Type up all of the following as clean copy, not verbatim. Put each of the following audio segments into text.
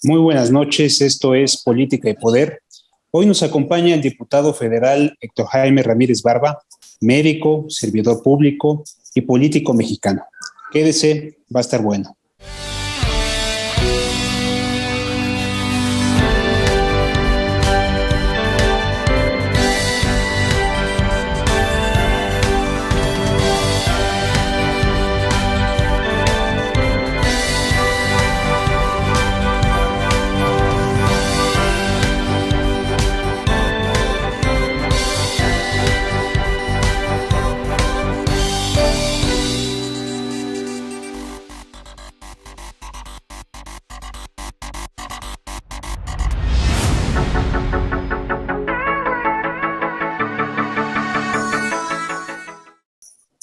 Muy buenas noches, esto es Política y Poder. Hoy nos acompaña el diputado federal Héctor Jaime Ramírez Barba, médico, servidor público y político mexicano. Quédese, va a estar bueno.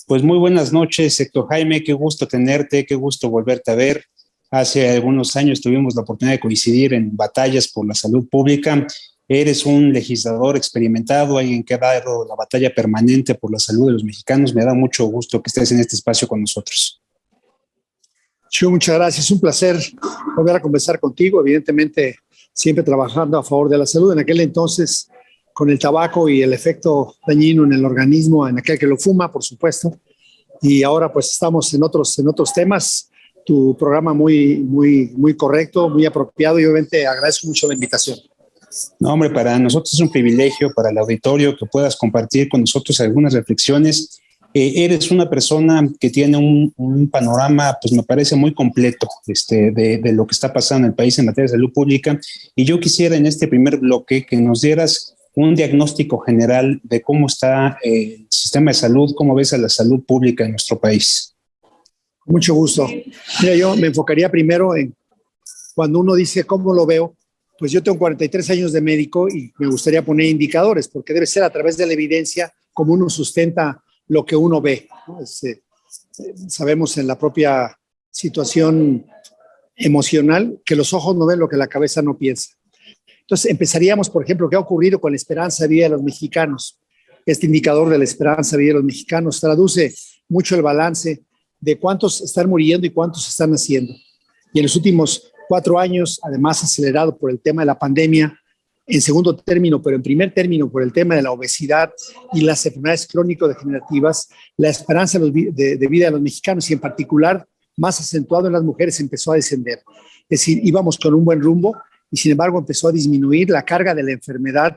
Pues muy buenas noches, Héctor Jaime, qué gusto tenerte, qué gusto volverte a ver. Hace algunos años tuvimos la oportunidad de coincidir en batallas por la salud pública. Eres un legislador experimentado, alguien que ha dado la batalla permanente por la salud de los mexicanos. Me da mucho gusto que estés en este espacio con nosotros. Chu, muchas gracias. Un placer volver a conversar contigo. Evidentemente, siempre trabajando a favor de la salud. En aquel entonces, con el tabaco y el efecto dañino en el organismo, en aquel que lo fuma, por supuesto. Y ahora pues estamos en otros temas. Tu programa muy correcto, muy apropiado y obviamente agradezco mucho la invitación. No, hombre, para nosotros es un privilegio, para el auditorio, que puedas compartir con nosotros algunas reflexiones. Eres una persona que tiene un panorama, pues me parece muy completo de lo que está pasando en el país en materia de salud pública. Y yo quisiera en este primer bloque que nos dieras un diagnóstico general de cómo está el sistema de salud, cómo ves a la salud pública en nuestro país. Mucho gusto. Mira, yo me enfocaría primero en cuando uno dice cómo lo veo, pues yo tengo 43 años de médico y me gustaría poner indicadores, porque debe ser a través de la evidencia como uno sustenta lo que uno ve, ¿no? Sabemos en la propia situación emocional que los ojos no ven lo que la cabeza no piensa. Entonces, empezaríamos, por ejemplo, qué ha ocurrido con la esperanza de vida de los mexicanos. Este indicador de la esperanza de vida de los mexicanos traduce mucho el balance de cuántos están muriendo y cuántos están naciendo. Y en los últimos 4 años, además acelerado por el tema de la pandemia, en segundo término, pero en primer término por el tema de la obesidad y las enfermedades crónico-degenerativas, la esperanza de vida de los mexicanos y en particular más acentuado en las mujeres empezó a descender. Es decir, íbamos con un buen rumbo y sin embargo empezó a disminuir la carga de la enfermedad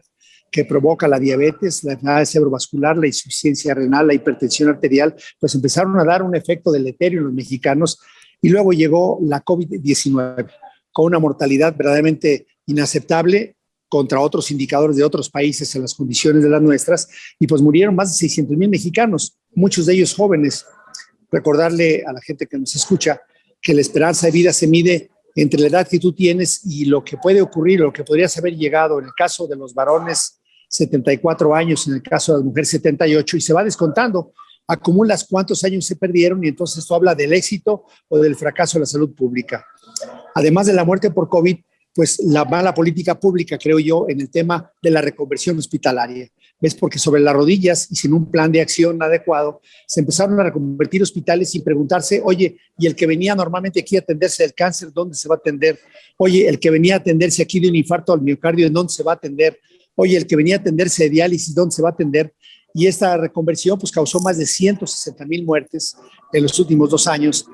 que provoca la diabetes, la enfermedad cerebrovascular, la insuficiencia renal, la hipertensión arterial, pues empezaron a dar un efecto deleterio en los mexicanos y luego llegó la COVID-19 con una mortalidad verdaderamente inaceptable contra otros indicadores de otros países en las condiciones de las nuestras y pues murieron más de 600,000 mexicanos, muchos de ellos jóvenes. Recordarle a la gente que nos escucha que la esperanza de vida se mide entre la edad que tú tienes y lo que puede ocurrir, lo que podrías haber llegado en el caso de los varones 74 años, en el caso de las mujeres 78 y se va descontando, acumulas cuántos años se perdieron y entonces esto habla del éxito o del fracaso de la salud pública. Además de la muerte por COVID, pues la mala política pública, creo yo, en el tema de la reconversión hospitalaria. ¿Ves? Porque sobre las rodillas y sin un plan de acción adecuado, se empezaron a reconvertir hospitales sin preguntarse, oye, ¿y el que venía normalmente aquí a atenderse del cáncer, dónde se va a atender? Oye, el que venía a atenderse aquí de un infarto al miocardio, ¿dónde se va a atender? Oye, el que venía a atenderse de diálisis, ¿dónde se va a atender? Y esta reconversión pues causó más de 160,000 muertes en los últimos 2 años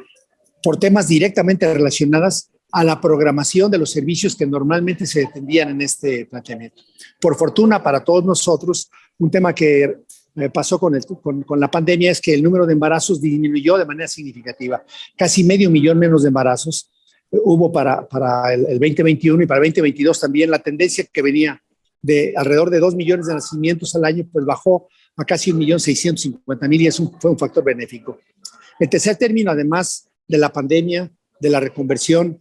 por temas directamente relacionadas a la programación de los servicios que normalmente se atendían en este planteamiento. Por fortuna para todos nosotros, un tema que pasó con la pandemia es que el número de embarazos disminuyó de manera significativa. Casi 500,000 menos de embarazos hubo para el 2021 y para el 2022 también. La tendencia que venía de alrededor de 2 millones de nacimientos al año, pues bajó a casi 1,650,000 y fue un factor benéfico. El tercer término, además de la pandemia, de la reconversión,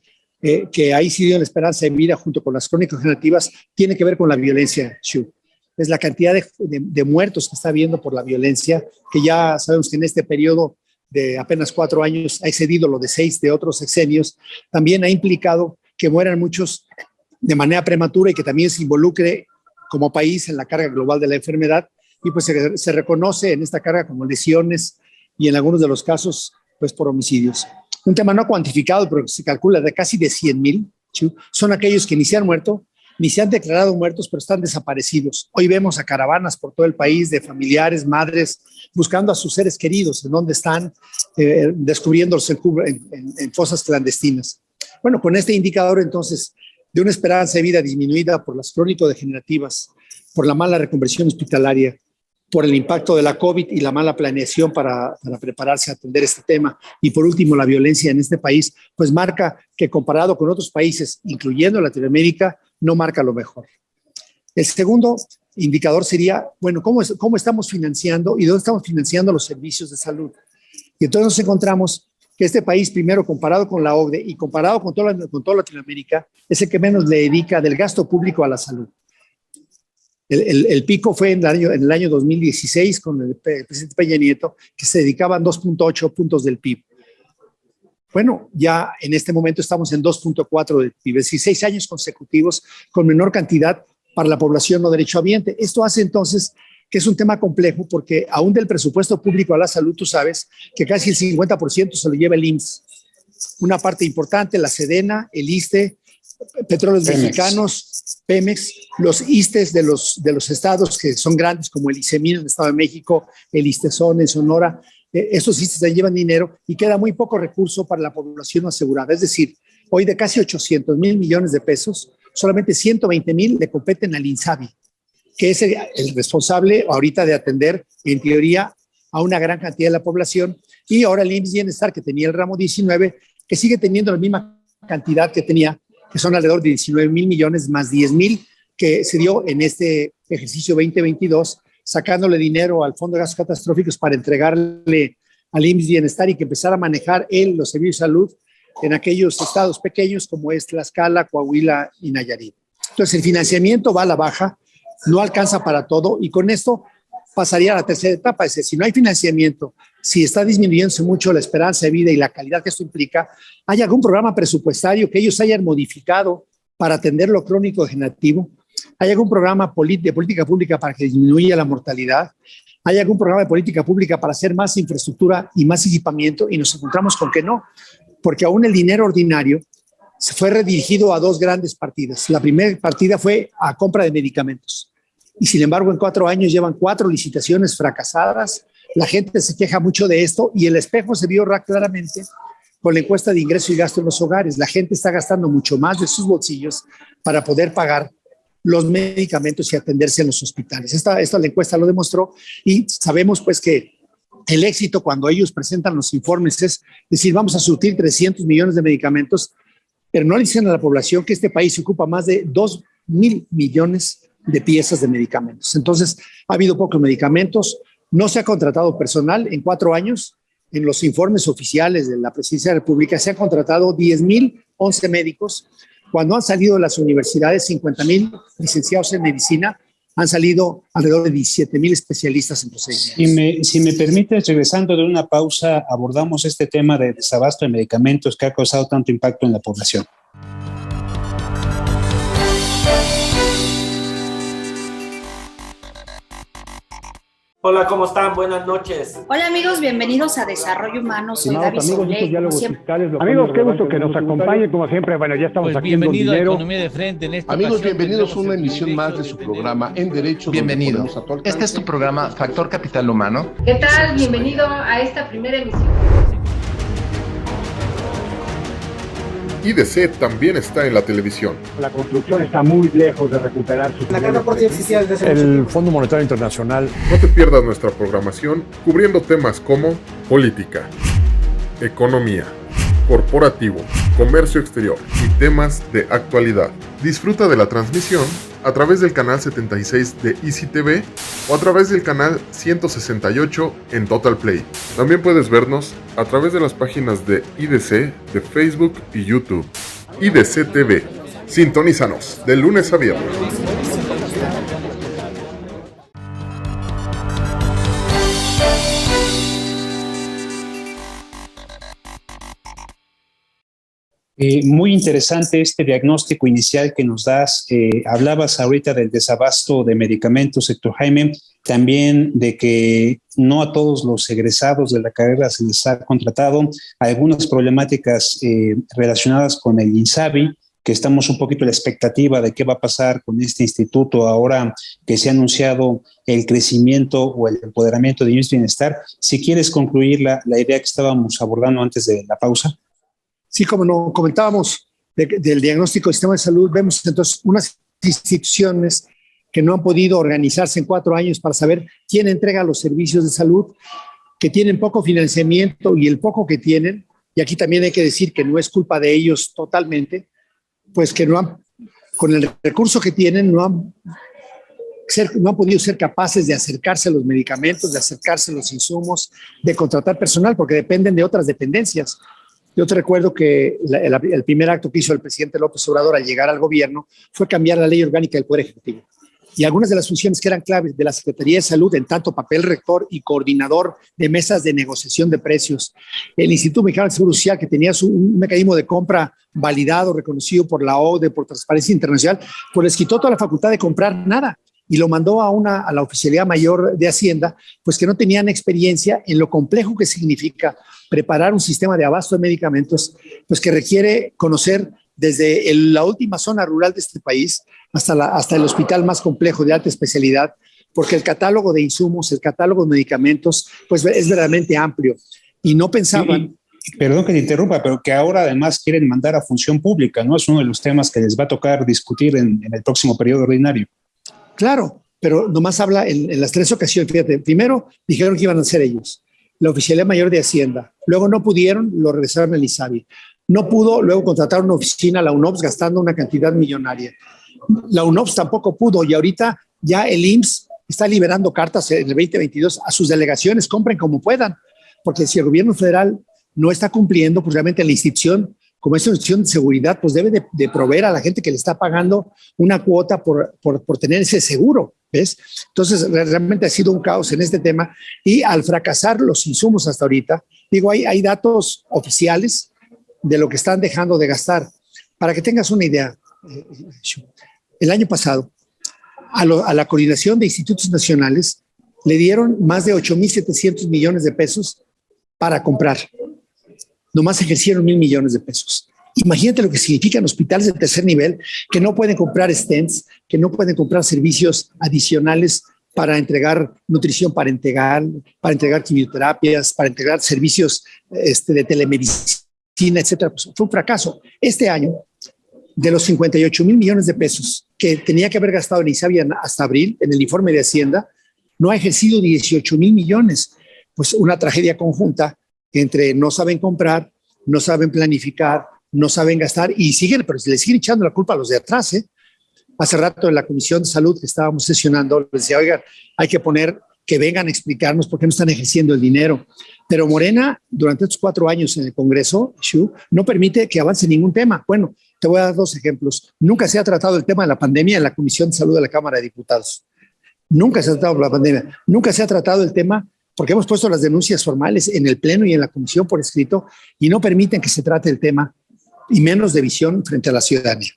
que ha incidido en la esperanza de vida junto con las crónico-degenerativas, tiene que ver con la violencia, Shu. Es la cantidad de muertos que está habiendo por la violencia, que ya sabemos que en este periodo de apenas 4 años ha excedido lo de 6 de otros sexenios, también ha implicado que mueran muchos de manera prematura y que también se involucre como país en la carga global de la enfermedad y pues se reconoce en esta carga como lesiones y en algunos de los casos pues por homicidios. Un tema no cuantificado, pero se calcula de casi de 100,000, situ son aquellos que ni se han muerto, ni se han declarado muertos, pero están desaparecidos. Hoy vemos a caravanas por todo el país de familiares, madres, buscando a sus seres queridos, en donde están, descubriéndolos en fosas clandestinas. Bueno, con este indicador, entonces, de una esperanza de vida disminuida por las crónico-degenerativas, por la mala reconversión hospitalaria, por el impacto de la COVID y la mala planeación para prepararse a atender este tema, y por último, la violencia en este país, pues marca que comparado con otros países, incluyendo Latinoamérica, no marca lo mejor. El segundo indicador sería, bueno, ¿cómo estamos financiando y dónde estamos financiando los servicios de salud? Y entonces nos encontramos que este país, primero, comparado con la OCDE y comparado con toda Latinoamérica, es el que menos le dedica del gasto público a la salud. El pico fue en el año 2016 con el presidente Peña Nieto, que se dedicaban 2.8 puntos del PIB. Bueno, ya en este momento estamos en 2.4 del PIB, es decir, 6 años consecutivos con menor cantidad para la población no derechohabiente. Esto hace entonces que es un tema complejo porque aún del presupuesto público a la salud, tú sabes que casi el 50% se lo lleva el IMSS. Una parte importante, la Sedena, el ISSSTE, Petróleos Mexicanos, Pemex, los ISSSTEs de los estados que son grandes, como el ICEMIN en el Estado de México, el ISSSTESON en Sonora. Estos ISSSTEs se llevan dinero y queda muy poco recurso para la población asegurada. Es decir, hoy de casi 800,000 millones de pesos, solamente 120,000 le competen al INSABI, que es el responsable ahorita de atender, en teoría, a una gran cantidad de la población. Y ahora el IMSS Bienestar, que tenía el ramo 19, que sigue teniendo la misma cantidad que tenía, que son alrededor de 19,000 millones más 10,000 que se dio en este ejercicio 2022, sacándole dinero al Fondo de Gastos Catastróficos para entregarle al IMSS Bienestar y que empezara a manejar los servicios de salud en aquellos estados pequeños como es Tlaxcala, Coahuila y Nayarit. Entonces el financiamiento va a la baja, no alcanza para todo y con esto pasaría a la tercera etapa. Es decir, si no hay financiamiento, si está disminuyéndose mucho la esperanza de vida y la calidad que esto implica, ¿hay algún programa presupuestario que ellos hayan modificado para atender lo crónico degenerativo? ¿Hay algún programa de política pública para que disminuya la mortalidad? ¿Hay algún programa de política pública para hacer más infraestructura y más equipamiento? Y nos encontramos con que no, porque aún el dinero ordinario se fue redirigido a dos grandes partidas. La primera partida fue a compra de medicamentos. Y sin embargo, en 4 años llevan 4 licitaciones fracasadas. La gente se queja mucho de esto y el espejo se vio claramente con la encuesta de ingreso y gasto en los hogares. La gente está gastando mucho más de sus bolsillos para poder pagar los medicamentos y atenderse en los hospitales. Esta la encuesta lo demostró y sabemos pues que el éxito cuando ellos presentan los informes es decir, vamos a surtir 300 millones de medicamentos, pero no le dicen a la población que este país ocupa más de 2,000 millones de piezas de medicamentos. Entonces, ha habido pocos medicamentos, no se ha contratado personal en 4 años. En los informes oficiales de la Presidencia de la República se han contratado 10,011 médicos. Cuando han salido de las universidades 50,000 licenciados en medicina, han salido alrededor de 17,000 especialistas en procedimientos. Si me permites, regresando de una pausa, abordamos este tema de desabasto de medicamentos que ha causado tanto impacto en la población. Hola, ¿cómo están? Buenas noches. Hola amigos, bienvenidos a Desarrollo Humano. Soy Gaby Soule. Amigos, qué gusto que nos acompañen, como siempre. Bueno, ya estamos aquí en bienvenido dinero. a Economía de Frente. En esta Amigos, ocasión bienvenidos a una tenemos emisión más de su programa En Derecho. Bienvenido. Este es tu programa Factor Capital Humano. ¿Qué tal? Bienvenido a esta primera emisión. IDC también está en la televisión. La construcción está muy lejos de recuperar sus... La carga por sí existía desde hace El Fondo Monetario Internacional. No te pierdas nuestra programación cubriendo temas como política, economía, corporativo, comercio exterior y temas de actualidad. Disfruta de la transmisión a través del canal 76 de Easy TV o a través del canal 168 en Total Play. También puedes vernos a través de las páginas de IDC, de Facebook y YouTube. IDC TV. Sintonízanos de lunes a viernes. Muy interesante este diagnóstico inicial que nos das. Hablabas ahorita del desabasto de medicamentos, Héctor Jaime, también de que no a todos los egresados de la carrera se les ha contratado, algunas problemáticas relacionadas con el INSABI, que estamos un poquito a la expectativa de qué va a pasar con este instituto ahora que se ha anunciado el crecimiento o el empoderamiento de IMSS Bienestar. Si quieres concluir la idea que estábamos abordando antes de la pausa. Sí, como no comentábamos del diagnóstico del sistema de salud, vemos entonces unas instituciones que no han podido organizarse en 4 años para saber quién entrega los servicios de salud, que tienen poco financiamiento y el poco que tienen, y aquí también hay que decir que no es culpa de ellos totalmente, pues que no han, con el recurso que tienen, no han podido ser capaces de acercarse a los medicamentos, de acercarse a los insumos, de contratar personal, porque dependen de otras dependencias. Yo te recuerdo que el primer acto que hizo el presidente López Obrador al llegar al gobierno fue cambiar la ley orgánica del Poder Ejecutivo. Y algunas de las funciones que eran claves de la Secretaría de Salud, en tanto papel rector y coordinador de mesas de negociación de precios, el Instituto Mexicano del Seguro Social, que tenía un mecanismo de compra validado, reconocido por la OCDE, por Transparencia Internacional, pues les quitó toda la facultad de comprar nada y lo mandó a la Oficialía Mayor de Hacienda, pues que no tenían experiencia en lo complejo que significa preparar un sistema de abasto de medicamentos, pues que requiere conocer desde la última zona rural de este país hasta el hospital más complejo de alta especialidad, porque el catálogo de insumos, el catálogo de medicamentos, pues es verdaderamente amplio. Y no pensaban... Perdón que te interrumpa, pero que ahora además quieren mandar a función pública, ¿no? Es uno de los temas que les va a tocar discutir en el próximo periodo ordinario. Claro, pero nomás habla en las 3 ocasiones. Fíjate, primero dijeron que iban a ser ellos, la Oficialía Mayor de Hacienda. Luego no pudieron, lo regresaron al ISABI. No pudo, luego contrataron una oficina, la UNOPS, gastando una cantidad millonaria. La UNOPS tampoco pudo y ahorita ya el IMSS está liberando cartas en el 2022 a sus delegaciones, compren como puedan, porque si el gobierno federal no está cumpliendo, pues realmente la institución, como es una institución de seguridad, pues debe de proveer a la gente que le está pagando una cuota por tener ese seguro, ¿ves? Entonces, realmente ha sido un caos en este tema y al fracasar los insumos hasta ahorita, digo, hay datos oficiales de lo que están dejando de gastar. Para que tengas una idea, el año pasado, a la Coordinación de Institutos Nacionales le dieron más de 8,700 millones de pesos para comprar. Nomás ejercieron 1,000 millones de pesos. Imagínate lo que significan hospitales de tercer nivel que no pueden comprar stents, que no pueden comprar servicios adicionales para entregar nutrición, para entregar quimioterapias, para entregar servicios de telemedicina, etcétera. Pues fue un fracaso. Este año, de los 58,000 millones de pesos que tenía que haber gastado en ISABI hasta abril, en el informe de Hacienda, no ha ejercido 18,000 millones. Pues una tragedia conjunta entre no saben comprar, no saben planificar, no saben gastar y pero le siguen echando la culpa a los de atrás. Hace rato en la Comisión de Salud que estábamos sesionando, les decía, oigan, hay que poner que vengan a explicarnos por qué no están ejerciendo el dinero. Pero Morena, durante estos 4 años en el Congreso, no permite que avance ningún tema. Bueno, te voy a dar 2 ejemplos. Nunca se ha tratado el tema de la pandemia en la Comisión de Salud de la Cámara de Diputados. Nunca se ha tratado la pandemia. Nunca se ha tratado el tema porque hemos puesto las denuncias formales en el Pleno y en la Comisión por escrito y no permiten que se trate el tema y menos de visión frente a la ciudadanía.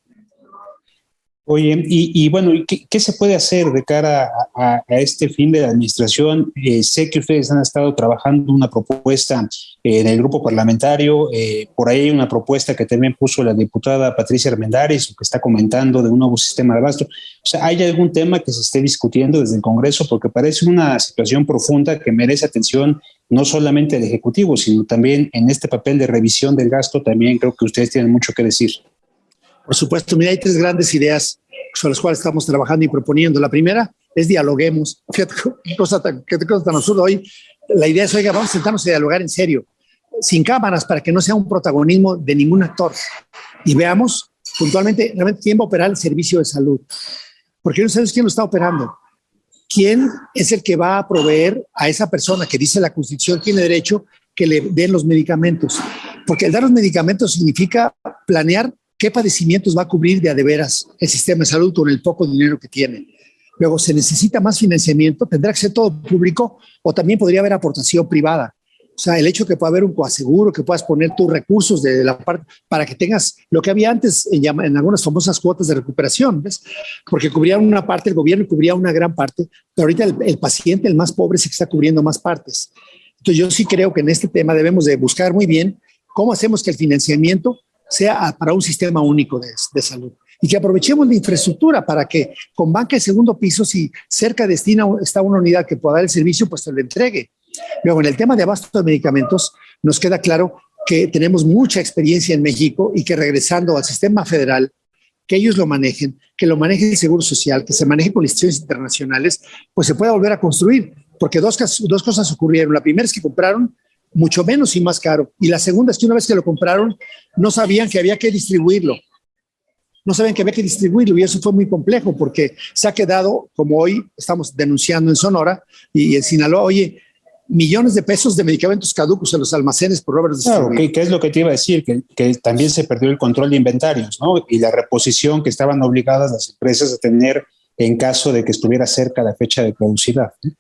Oye, y bueno, ¿qué se puede hacer de cara a este fin de la administración? Sé que ustedes han estado trabajando una propuesta en el grupo parlamentario, por ahí hay una propuesta que también puso la diputada Patricia Armendáriz, que está comentando de un nuevo sistema de abasto. O sea, ¿hay algún tema que se esté discutiendo desde el Congreso? Porque parece una situación profunda que merece atención no solamente del Ejecutivo, sino también en este papel de revisión del gasto, también creo que ustedes tienen mucho que decir. Por supuesto, mira, hay 3 grandes ideas sobre las cuales estamos trabajando y proponiendo. La primera es dialoguemos. Fíjate qué cosa tan absurda hoy. La idea es, oiga, vamos a sentarnos a dialogar en serio, sin cámaras, para que no sea un protagonismo de ningún actor. Y veamos puntualmente realmente quién va a operar el servicio de salud. Porque no sabemos quién lo está operando. ¿Quién es el que va a proveer a esa persona que dice la Constitución tiene derecho que le den los medicamentos? Porque el dar los medicamentos significa planear qué padecimientos va a cubrir de a de veras el sistema de salud con el poco dinero que tiene. Luego, se necesita más financiamiento, tendrá que ser todo público o también podría haber aportación privada. O sea, el hecho que pueda haber un coaseguro, que puedas poner tus recursos de la parte para que tengas lo que había antes en algunas famosas cuotas de recuperación, ¿ves? Porque cubría una parte, el gobierno cubría una gran parte, pero ahorita el paciente, el más pobre, es el que está cubriendo más partes. Entonces, yo sí creo que en este tema debemos de buscar muy bien cómo hacemos que el financiamiento sea para un sistema único de salud. Y que aprovechemos la infraestructura para que con banca de segundo piso, si cerca está una unidad que pueda dar el servicio, pues te lo entregue. Luego, en el tema de abasto de medicamentos, nos queda claro que tenemos mucha experiencia en México y que regresando al sistema federal, que ellos lo manejen, que lo maneje el Seguro Social, que se maneje con instituciones internacionales, pues se pueda volver a construir. Porque dos cosas ocurrieron. La primera es que compraron mucho menos y más caro. Y la segunda es que una vez que lo compraron, no sabían que había que distribuirlo. Y eso fue muy complejo porque se ha quedado, como hoy estamos denunciando en Sonora y en Sinaloa, oye, millones de pesos de medicamentos caducos en los almacenes por haber distribuido. Claro, ¿qué es lo que te iba a decir? Que también se perdió el control de inventarios, ¿no? Y la reposición que estaban obligadas las empresas a tener en caso de que estuviera cerca la fecha de caducidad, ¿no?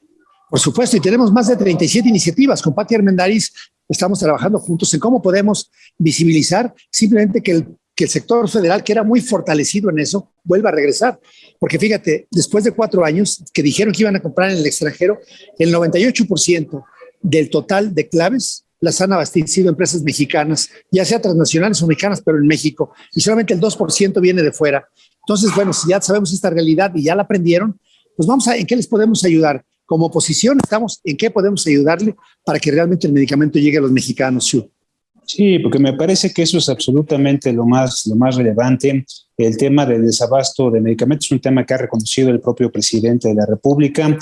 Por supuesto, y tenemos más de 37 iniciativas. Con Pati Armendáriz estamos trabajando juntos en cómo podemos visibilizar simplemente que el sector federal, que era muy fortalecido en eso, vuelva a regresar. Porque fíjate, después de 4 años que dijeron que iban a comprar en el extranjero, el 98% del total de claves las han abastecido empresas mexicanas, ya sea transnacionales o mexicanas, pero en México, y solamente el 2% viene de fuera. Entonces, bueno, si ya sabemos esta realidad y ya la aprendieron, pues ¿en qué les podemos ayudar? Como oposición estamos en qué podemos ayudarle para que realmente el medicamento llegue a los mexicanos, Shu. Sí, porque me parece que eso es absolutamente lo más relevante. El tema del desabasto de medicamentos es un tema que ha reconocido el propio presidente de la República.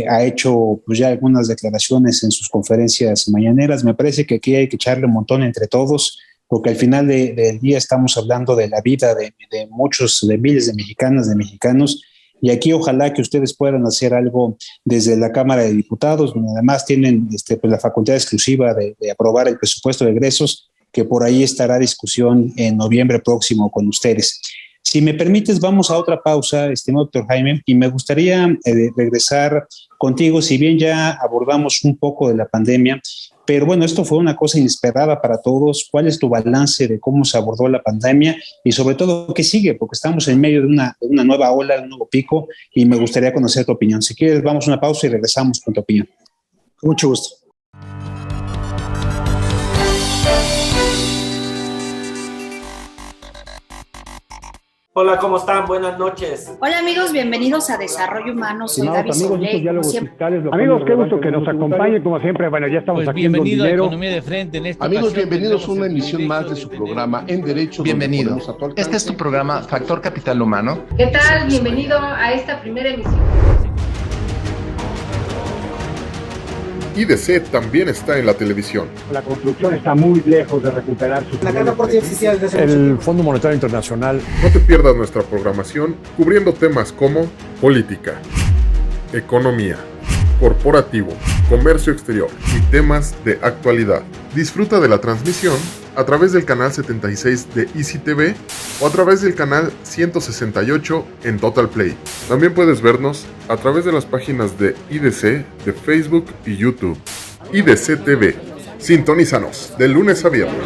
Ha hecho pues, ya algunas declaraciones en sus conferencias mañaneras. Me parece que aquí hay que echarle un montón entre todos, porque al final del día estamos hablando de la vida de miles de mexicanas, de mexicanos. Y aquí ojalá que ustedes puedan hacer algo desde la Cámara de Diputados, donde además tienen pues la facultad exclusiva de aprobar el presupuesto de egresos, que por ahí estará discusión en noviembre próximo con ustedes. Si me permites, vamos a otra pausa, estimado doctor Jaime, y me gustaría regresar contigo, si bien ya abordamos un poco de la pandemia, pero bueno, esto fue una cosa inesperada para todos. ¿Cuál es tu balance de cómo se abordó la pandemia y sobre todo qué sigue? Porque estamos en medio de una nueva ola, de un nuevo pico, y me gustaría conocer tu opinión. Si quieres, vamos a una pausa y regresamos con tu opinión. Con mucho gusto. Hola, ¿cómo están? Buenas noches. Hola amigos, bienvenidos a Desarrollo Humano. Soy Gaby Soule. Amigos, qué gusto que nos acompañen como siempre. Bueno, ya estamos aquí en bienvenido dinero. a Economía de Frente. En esta Amigos, ocasión bienvenidos a una tendremos emisión más de su programa En Derecho. Bienvenido. Este es tu programa Factor Capital Humano. ¿Qué tal? Bienvenido a esta primera emisión. IDC también está en la televisión. La construcción está muy lejos de recuperar su... La carga por sí existía desde hace El Fondo Monetario Internacional. No te pierdas nuestra programación cubriendo temas como política, economía, corporativo, comercio exterior y temas de actualidad. Disfruta de la transmisión a través del canal 76 de Easy TV o a través del canal 168 en Total Play. También puedes vernos a través de las páginas de IDC, de Facebook y YouTube. IDC TV. Sintonízanos de lunes a viernes.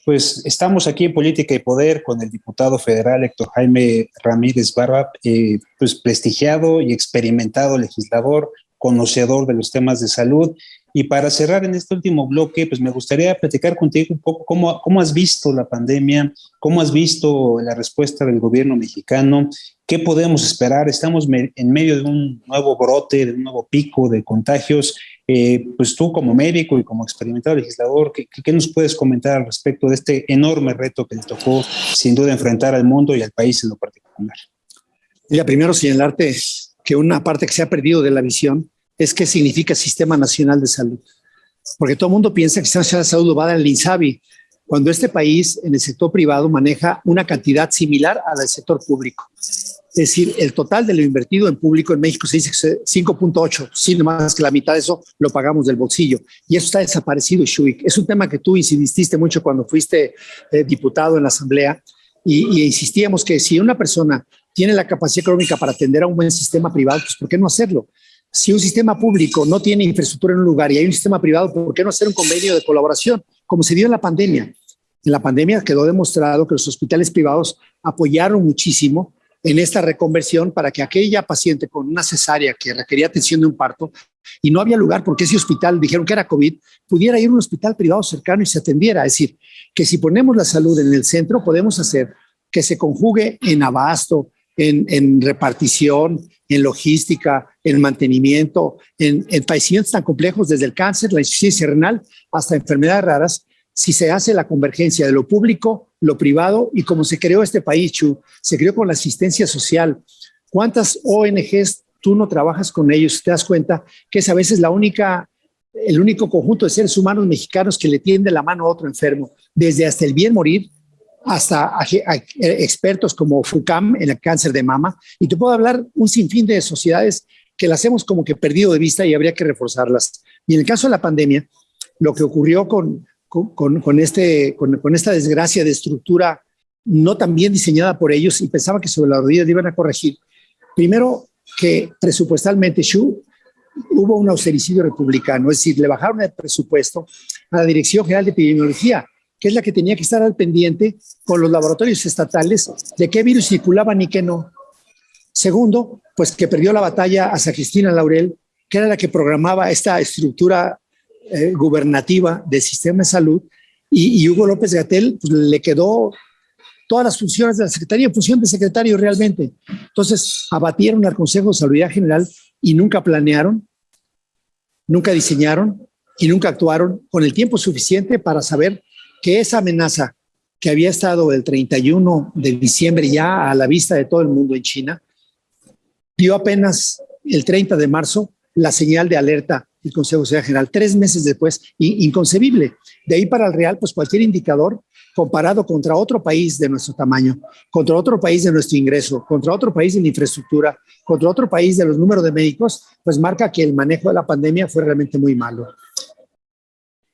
Pues estamos aquí en Política y Poder con el diputado federal Héctor Jaime Ramírez Barba, pues prestigiado y experimentado legislador, conocedor de los temas de salud. Y para cerrar en este último bloque, pues me gustaría platicar contigo un poco cómo has visto la pandemia, cómo has visto la respuesta del gobierno mexicano, qué podemos esperar. Estamos en medio de un nuevo brote, de un nuevo pico de contagios. Pues tú como médico y como experimentado legislador, ¿qué nos puedes comentar al respecto de este enorme reto que le tocó sin duda enfrentar al mundo y al país en lo particular? Mira, primero señalarte que una parte que se ha perdido de la visión es qué significa Sistema Nacional de Salud. Porque todo el mundo piensa que el Sistema Nacional de Salud lo va a dar el INSABI, cuando este país en el sector privado maneja una cantidad similar a la del sector público. Es decir, el total de lo invertido en público en México se dice que 5.8, sin más que la mitad de eso lo pagamos del bolsillo. Y eso está desaparecido, Shuik. Es un tema que tú insististe mucho cuando fuiste diputado en la Asamblea y insistíamos que si una persona tiene la capacidad económica para atender a un buen sistema privado, pues ¿por qué no hacerlo? Si un sistema público no tiene infraestructura en un lugar y hay un sistema privado, ¿por qué no hacer un convenio de colaboración? Como se dio en la pandemia. En la pandemia quedó demostrado que los hospitales privados apoyaron muchísimo en esta reconversión para que aquella paciente con una cesárea que requería atención de un parto y no había lugar porque ese hospital dijeron que era COVID, pudiera ir a un hospital privado cercano y se atendiera. Es decir, que si ponemos la salud en el centro, podemos hacer que se conjugue en abasto, en repartición, en logística, en mantenimiento, en padecimientos tan complejos desde el cáncer, la insuficiencia renal, hasta enfermedades raras, si se hace la convergencia de lo público, lo privado, y como se creó este país, Chu, se creó con la asistencia social. ¿Cuántas ONGs tú no trabajas con ellos? Te das cuenta que es a veces el único conjunto de seres humanos mexicanos que le tiende la mano a otro enfermo, desde hasta el bien morir, hasta a expertos como FUCAM en el cáncer de mama, y te puedo hablar un sinfín de sociedades que las hemos como que perdido de vista y habría que reforzarlas. Y en el caso de la pandemia, lo que ocurrió con esta desgracia de estructura no tan bien diseñada por ellos y pensaban que sobre la rodilla le iban a corregir. Primero, que presupuestalmente, hubo un austericidio republicano, es decir, le bajaron el presupuesto a la Dirección General de Epidemiología, que es la que tenía que estar al pendiente con los laboratorios estatales de qué virus circulaban y qué no. Segundo, pues que perdió la batalla a Santa Cristina Laurel, que era la que programaba esta estructura gubernativa del sistema de salud, y Hugo López Gatell pues, le quedó todas las funciones de la Secretaría en función de secretario realmente. Entonces abatieron al Consejo de Salud General y nunca planearon, nunca diseñaron y nunca actuaron con el tiempo suficiente para saber que esa amenaza que había estado el 31 de diciembre ya a la vista de todo el mundo en China, dio apenas el 30 de marzo la señal de alerta del Consejo de Salud General, 3 meses después, inconcebible. De ahí para el real, pues cualquier indicador comparado contra otro país de nuestro tamaño, contra otro país de nuestro ingreso, contra otro país de la infraestructura, contra otro país de los números de médicos, pues marca que el manejo de la pandemia fue realmente muy malo.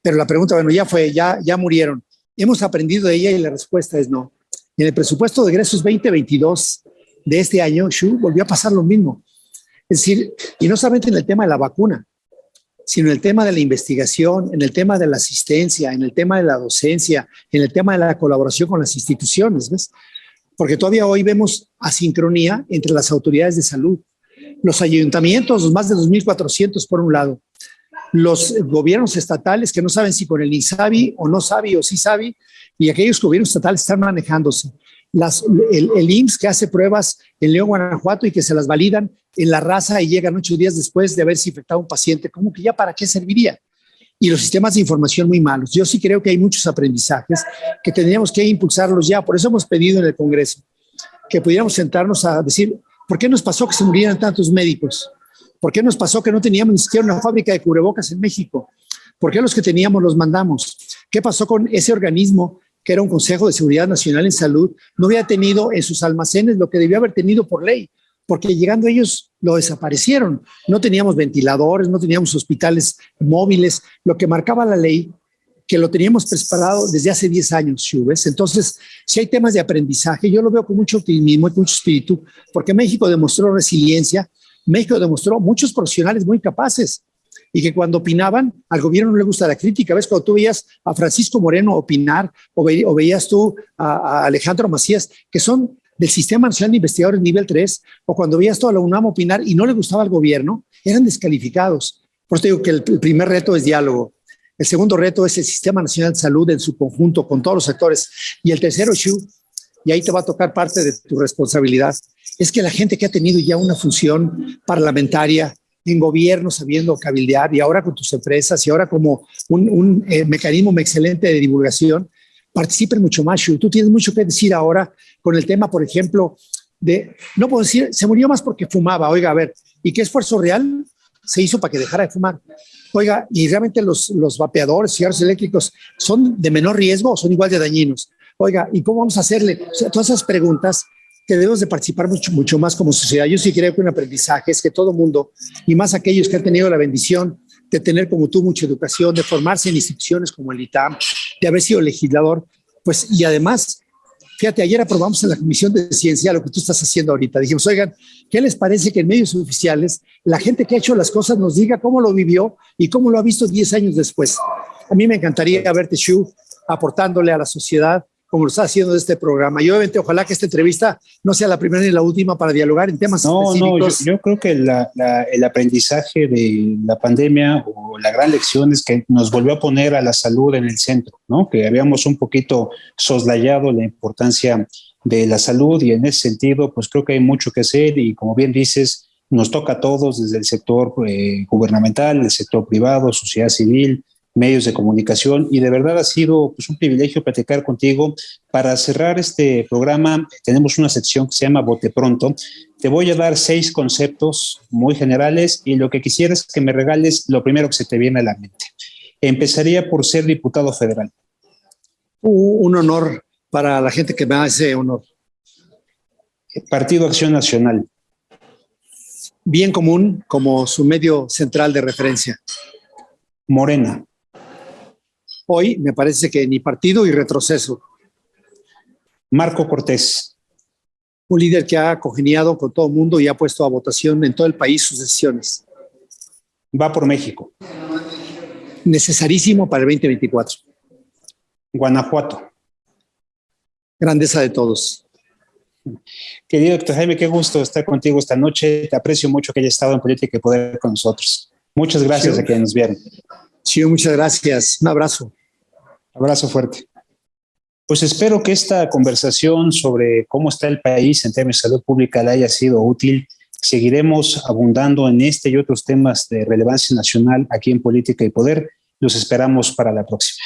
Pero la pregunta, bueno, ya murieron. ¿Hemos aprendido de ella? Y la respuesta es no. En el presupuesto de egresos 2022 de este año, volvió a pasar lo mismo. Es decir, y no solamente en el tema de la vacuna, sino en el tema de la investigación, en el tema de la asistencia, en el tema de la docencia, en el tema de la colaboración con las instituciones, ¿ves? Porque todavía hoy vemos asincronía entre las autoridades de salud. Los ayuntamientos, los más de 2.400 por un lado, los gobiernos estatales que no saben si con el INSABI o no sabe o sí sabe, y aquellos gobiernos estatales están manejándose. El IMSS que hace pruebas en León, Guanajuato y que se las validan en La Raza y llegan 8 días después de haberse infectado un paciente, ¿cómo que ya para qué serviría? Y los sistemas de información muy malos. Yo sí creo que hay muchos aprendizajes que tendríamos que impulsarlos ya. Por eso hemos pedido en el Congreso que pudiéramos sentarnos a decir, ¿por qué nos pasó que se murieran tantos médicos? ¿Por qué nos pasó que no teníamos ni siquiera una fábrica de cubrebocas en México? ¿Por qué los que teníamos los mandamos? ¿Qué pasó con ese organismo que era un Consejo de Seguridad Nacional en Salud? No había tenido en sus almacenes lo que debió haber tenido por ley, porque llegando ellos lo desaparecieron. No teníamos ventiladores, no teníamos hospitales móviles, lo que marcaba la ley, que lo teníamos preparado desde hace 10 años, ¿ves? Entonces, si hay temas de aprendizaje, yo lo veo con mucho optimismo y con mucho espíritu, porque México demostró resiliencia, México demostró muchos profesionales muy capaces y que cuando opinaban, al gobierno no le gusta la crítica. ¿Ves? Cuando tú veías a Francisco Moreno opinar o veías tú a Alejandro Macías, que son del Sistema Nacional de Investigadores nivel 3, o cuando veías toda la UNAM opinar y no le gustaba al gobierno, eran descalificados. Por eso te digo que el primer reto es diálogo. El segundo reto es el Sistema Nacional de Salud en su conjunto, con todos los sectores. Y el tercero, y ahí te va a tocar parte de tu responsabilidad, es que la gente que ha tenido ya una función parlamentaria en gobierno, sabiendo cabildear, y ahora con tus empresas, y ahora como un mecanismo excelente de divulgación, participen mucho más. Tú tienes mucho que decir ahora con el tema, por ejemplo, no puedo decir, se murió más porque fumaba. Oiga, a ver, ¿y qué esfuerzo real se hizo para que dejara de fumar? Oiga, ¿y realmente los vapeadores, cigarros eléctricos, son de menor riesgo o son igual de dañinos? Oiga, ¿y cómo vamos a hacerle? O sea, todas esas preguntas que debemos de participar mucho más como sociedad. Yo sí creo que un aprendizaje es que todo mundo, y más aquellos que han tenido la bendición de tener como tú mucha educación, de formarse en instituciones como el ITAM, de haber sido legislador, pues, y además, fíjate, ayer aprobamos en la Comisión de Ciencia lo que tú estás haciendo ahorita. Dijimos, oigan, ¿qué les parece que en medios oficiales la gente que ha hecho las cosas nos diga cómo lo vivió y cómo lo ha visto 10 años después? A mí me encantaría verte, aportándole a la sociedad como lo está haciendo este programa. Y obviamente ojalá que esta entrevista no sea la primera ni la última para dialogar en temas específicos. Yo creo que el aprendizaje de la pandemia o la gran lección es que nos volvió a poner a la salud en el centro, ¿no? Que habíamos un poquito soslayado la importancia de la salud y en ese sentido pues creo que hay mucho que hacer y como bien dices, nos toca a todos desde el sector gubernamental, el sector privado, sociedad civil, medios de comunicación y de verdad ha sido pues, un privilegio platicar contigo. Para cerrar este programa tenemos una sección que se llama Bote Pronto. Te voy a dar 6 conceptos muy generales y lo que quisiera es que me regales lo primero que se te viene a la mente. Empezaría por ser diputado federal. Un honor para la gente que me hace honor. Partido Acción Nacional. Bien común como su medio central de referencia. Morena. Hoy me parece que ni partido y retroceso. Marco Cortés. Un líder que ha congeniado con todo el mundo y ha puesto a votación en todo el país sus decisiones. Va por México. Necesarísimo para el 2024. Guanajuato. Grandeza de todos. Querido doctor Jaime, qué gusto estar contigo esta noche. Te aprecio mucho que hayas estado en Política y Poder con nosotros. Muchas gracias a quienes nos vieron. Sí, muchas gracias. Un abrazo. Abrazo fuerte. Pues espero que esta conversación sobre cómo está el país en términos de salud pública le haya sido útil. Seguiremos abundando en este y otros temas de relevancia nacional aquí en Política y Poder. Los esperamos para la próxima.